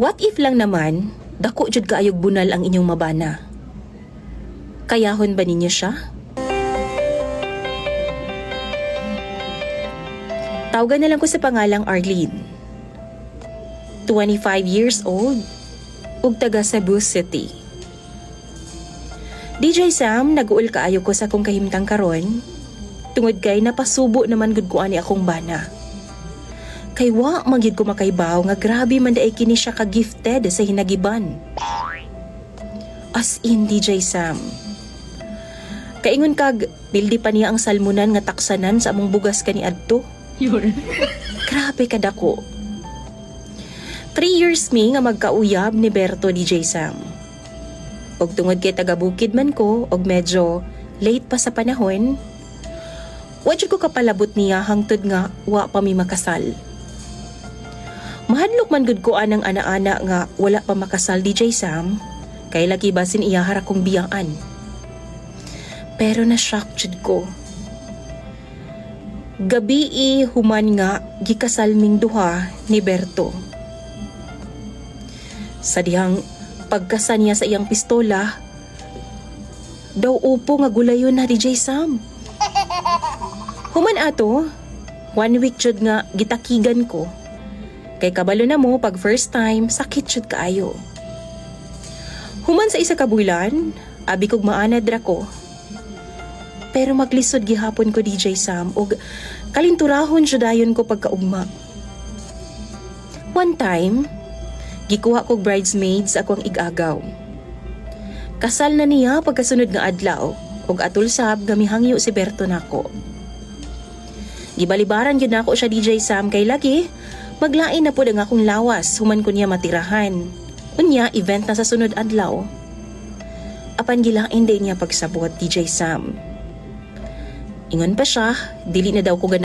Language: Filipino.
What if lang naman, dako jud kaayog bunal ang inyong mabana? Kayahon ba ninyo siya? Tawagan na lang ko sa pangalang Arlene. 25 years old, ug taga Cebu City. DJ Sam, nag-uol kaayo ko sa akong kahimtang karon, tungod kay napasubo naman gud ko ani akong bana. Kay wa magyud ko makaibaw nga grabe man daay kini siya ka-gifted sa hinagiban. As in, DJ Sam. Kaingon kag, bildi pa niya ang salmunan nga taksanan sa among bugas kaniadto. Grabe kadako. 3 years mi nga magkauyab ni Berto, DJ Sam. Og tungod kay taga-bukid man ko og medyo late pa sa panahon, wa jud ko kapalabot niya hangtod nga wa pa mi makasal. Mahadlok man gud ko anang ana-ana nga wala pa makasal, DJ Sam, kay lagi basin iya hara kong biyaan. Pero na-shock jud ko. Gabi human nga gikasal ming duha ni Berto. Sa dihang pagkasa niya sa iyang pistola, daw upo nga gulayon na, DJ Sam. Human ato, 1 week jud nga gitakigan ko. Kay kabalo na mo, pag first time, sakit jud kaayo. Human sa isa ka bulan, abi kog maanad ra ko. Pero maglisod gihapon ko, DJ Sam, og kalinturahon judayon ko pagkaugma. One time, gikuha kog bridesmaids akong igagaw. Kasal na niya pagkasunod nga adlaw, og atul sab gamihangyo si Berto nako. Gibalibaran gyud nako siya, DJ Sam, kay lagi maglain na pud ang akong lawas human ko niya matirahan. Unya, event na sa sunod adlaw. Apan gilain din niya pagsabot, DJ Sam. Ingon pa siya, dili na daw ko